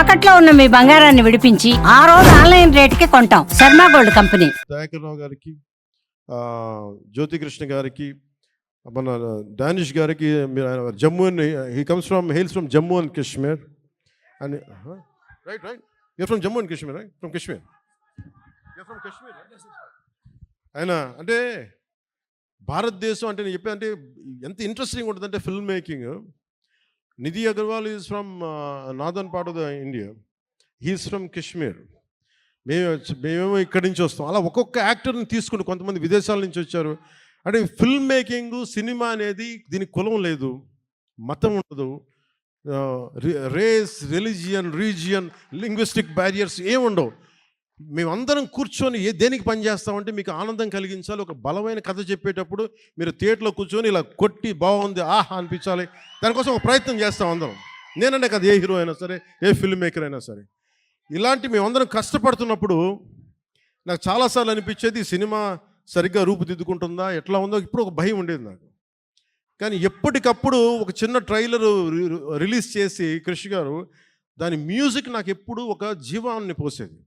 తాకట్లో ఉన్న మీ బంగారాన్ని విడిపించి ఆ రోజు ఆన్లైన్ రేటుకి కొంటాం. Sharma gold company. దయాకర్రావు గారికి, జ్యోతికృష్ణ గారికి, మన డానిష్ గారికి, Jammu and hails from Jammu and Kashmir అని right you're from Jammu and Kashmir right from Kashmir ఆయన అంటే భారతదేశం అంటే నేను చెప్పాను అంటే ఎంత ఇంట్రెస్టింగ్ ఉంటుందంటే film making. Nidhi Agarwal is from northern part of the India, he is from Kashmir. మేమేమో ఇక్కడి నుంచి వస్తాం. అలా ఒక్కొక్క యాక్టర్ని తీసుకుని కొంతమంది విదేశాల నుంచి వచ్చారు. అంటే ఫిల్మ్ మేకింగ్, సినిమా అనేది దీనికి కులం లేదు, మతం ఉండదు, race, religion, region, linguistic barriers ఏముండవు. మేమందరం కూర్చొని దేనికి పనిచేస్తామంటే మీకు ఆనందం కలిగించాలి. ఒక బలమైన కథ చెప్పేటప్పుడు మీరు థియేటర్లో కూర్చొని ఇలా కొట్టి బాగుంది ఆహా అనిపించాలి. దానికోసం ఒక ప్రయత్నం చేస్తాం అందరం. నేనంటే కదా ఏ హీరో అయినా సరే, ఏ ఫిల్మ్ మేకర్ అయినా సరే. ఇలాంటి మేమందరం కష్టపడుతున్నప్పుడు నాకు చాలాసార్లు అనిపించేది సినిమా సరిగ్గా రూపుదిద్దుకుంటుందా, ఎట్లా ఉందో ఇప్పుడు ఒక భయం ఉండేది నాకు. కానీ ఎప్పటికప్పుడు ఒక చిన్న ట్రైలర్ రిలీజ్ చేసి కృషి గారు దాని మ్యూజిక్ నాకు ఎప్పుడు ఒక జీవాన్ని పోసేది.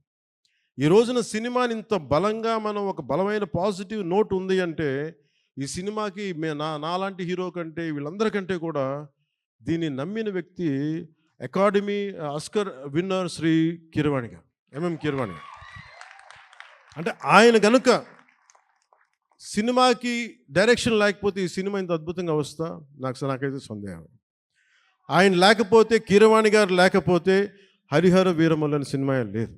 ఈ రోజున సినిమాని ఇంత బలంగా మనం ఒక బలమైన పాజిటివ్ నోట్ ఉంది అంటే ఈ సినిమాకి నాలాంటి హీరో కంటే వీళ్ళందరికంటే కూడా దీన్ని నమ్మిన వ్యక్తి academy Oscar winner Shri Keeravani గారు, ఎంఎం కీరవాణి గారు. అంటే ఆయన కనుక సినిమాకి డైరెక్షన్ లేకపోతే ఈ సినిమా ఇంత అద్భుతంగా వస్తా నాకైతే సందేహం. ఆయన లేకపోతే, కీరవాణి గారు లేకపోతే హరిహర వీరమల్లు అనే సినిమా లేదు.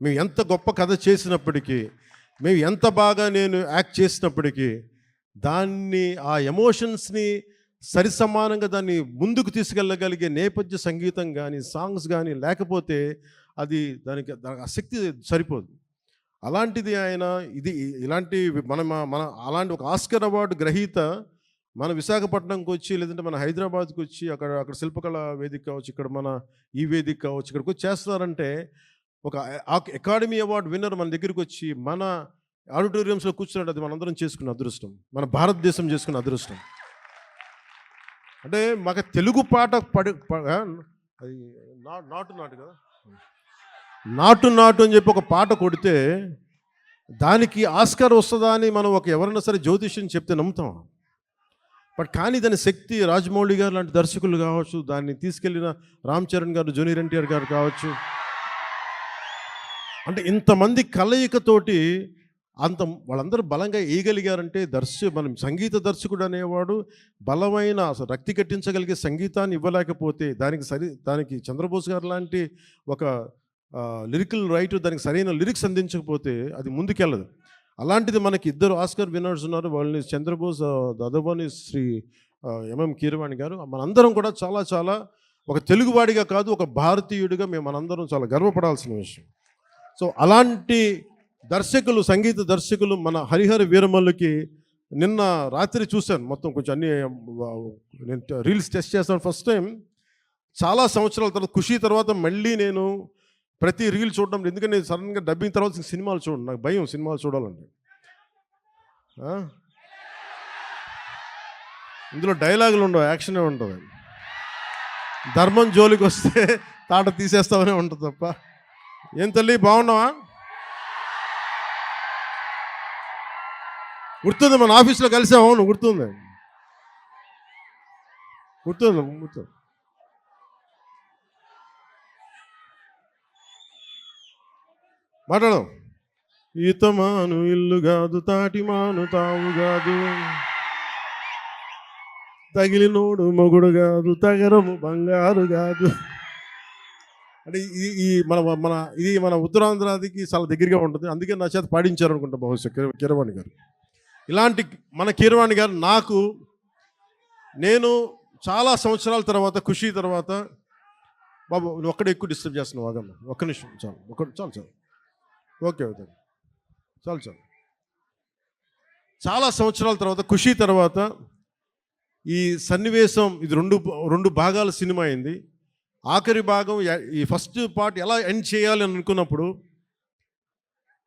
మేము ఎంత గొప్ప కథ చేసినప్పటికీ, మేము ఎంత బాగా నేను యాక్ట్ చేసినప్పటికీ దాన్ని ఆ ఎమోషన్స్ని సరిసమానంగా దాన్ని ముందుకు తీసుకెళ్ళగలిగే నేపథ్య సంగీతం కానీ సాంగ్స్ కానీ లేకపోతే అది దానికి ఆ శక్తి సరిపోదు. అలాంటిది ఆయన ఇలాంటి మన అలాంటి ఒక ఆస్కర్ అవార్డు గ్రహీత మన విశాఖపట్నంకి వచ్చి, లేదంటే మన హైదరాబాద్కి వచ్చి అక్కడ శిల్పకళ వేదిక కావచ్చు, ఇక్కడ మన ఈ వేదిక కావచ్చు, ఇక్కడికి వచ్చి చేస్తున్నారంటే ఒక అకాడమీ అవార్డు విన్నర్ మన దగ్గరికి వచ్చి మన ఆడిటోరియంస్లో కూర్చున్నాడు. అది మనందరం చేసుకున్న అదృష్టం, మన భారతదేశం చేసుకున్న అదృష్టం. అంటే మాకు తెలుగు పాట అది నాటు కదా, నాటు అని చెప్పి ఒక పాట కొడితే దానికి ఆస్కార్ వస్తుందా అని మనం ఎవరైనా సరే జ్యోతిష్యం చెప్తే నమ్ముతాం. కానీ దాని శక్తి రాజమౌళి గారు లాంటి దర్శకులు కావచ్చు, దాన్ని తీసుకెళ్ళిన రామ్ చరణ్ గారు, జూనియర్ ఎన్టీఆర్ గారు కావచ్చు, అంటే ఇంతమంది కలయికతోటి వాళ్ళందరూ బలంగా వేయగలిగారంటే మనం సంగీత దర్శకుడు అనేవాడు బలమైన అసలు రక్తి కట్టించగలిగే సంగీతాన్ని ఇవ్వలేకపోతే దానికి చంద్రబోస్ గారు లాంటి ఒక లిరికల్ రైటర్ దానికి సరైన లిరిక్స్ అందించకపోతే అది ముందుకెళ్ళదు. అలాంటిది మనకి ఇద్దరు ఆస్కర్ విన్నర్స్ ఉన్నారు. వాళ్ళని చంద్రబోస్, దదబని శ్రీ ఎంఎం కీరవాణి గారు. మనందరం కూడా చాలా చాలా ఒక తెలుగువాడిగా కాదు, ఒక భారతీయుడిగా మనందరం చాలా గర్వపడాల్సిన విషయం. సో అలాంటి దర్శకులు, సంగీత దర్శకులు మన హరిహర వీరమల్లుకి నిన్న రాత్రి చూశాను మొత్తం. కొంచెం అన్ని నేను రీల్స్ టెస్ట్ చేస్తాను ఫస్ట్ టైం చాలా సంవత్సరాల తర్వాత. ఖుషి తర్వాత మళ్ళీ నేను ప్రతి రీల్ చూడడం, ఎందుకంటే నేను సడన్గా డబ్బింగ్ తర్వాత సినిమాలు చూడండి, నాకు భయం సినిమాలు చూడాలంటే. ఇందులో డైలాగులు ఉండవు, యాక్షనే ఉంటుంది. ధర్మం జోలికి వస్తే తాట తీసేస్తామనే ఉంటుంది తప్ప. ఏం తల్లి బాగున్నావా? గుర్తుంది, మన ఆఫీస్లో కలిసాము. అవును గుర్తుంది. మాట్లాడదాం. ఈతమాను ఇల్లు కాదు, తాటిమాను తావు కాదు, తగిలినోడు మొగుడు కాదు, తగరము బంగారు కాదు. అంటే ఇది మన ఉత్తరాంధ్రాదికి చాలా దగ్గరగా ఉంటుంది. అందుకే నా చేత పాడించారు అనుకుంటా బహుశా కీరవాణి గారు. ఇలాంటి మన కీరవాణి గారు నేను చాలా సంవత్సరాల తర్వాత, ఖుషి తర్వాత, బాబు నువ్వు ఒక్కడే ఎక్కువ డిస్టర్బ్ చేస్తున్నావు, ఆగమ్మ ఒక్క నిమిషం చాలు, చాలు ఓకే చాలు. చాలా సంవత్సరాల తర్వాత, ఖుషి తర్వాత ఈ సన్నివేశం, ఇది రెండు భాగాల సినిమా అయింది. ఆఖరి భాగం, ఈ ఫస్ట్ పార్ట్ ఎలా ఎండ్ చేయాలి అని అనుకున్నప్పుడు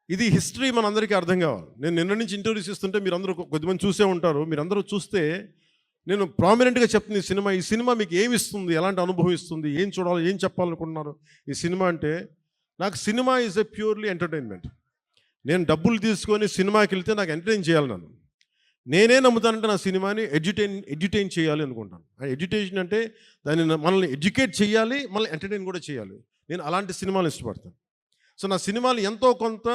ఇది హిస్టరీ మనందరికీ అర్థం కావాలి. నేను నిన్న నుంచి ఇంటర్వ్యూస్ ఇస్తుంటే మీరందరూ కొద్దిమంది చూసే ఉంటారు. మీరందరూ చూస్తే నేను ప్రామినెంట్గా చెప్తుంది ఈ సినిమా మీకు ఏమి ఇస్తుంది, ఎలాంటి అనుభవం ఇస్తుంది, ఏం చూడాలి, ఏం చెప్పాలనుకుంటున్నారు ఈ సినిమా అంటే, నాకు cinema is a purely entertainment. నేను డబ్బులు తీసుకొని సినిమాకి వెళ్తే నాకు ఎంటర్టైన్ చేయాలి. నేనే నమ్ముతానంటే నా సినిమాని ఎడ్యుటైన్ చేయాలి అనుకుంటాను. ఎడ్యుటేషన్ అంటే దాన్ని మనల్ని ఎడ్యుకేట్ చేయాలి, మనల్ని ఎంటర్టైన్ కూడా చేయాలి. నేను అలాంటి సినిమాలు ఇష్టపడతాను. సో నా సినిమాలు ఎంతో కొంత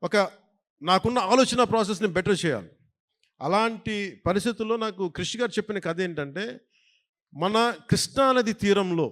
ఒక నాకున్న ఆలోచన ప్రాసెస్ని బెటర్ చేయాలి. అలాంటి పరిస్థితుల్లో నాకు కృషి గారు చెప్పిన కథ ఏంటంటే, మన కృష్ణానది తీరంలో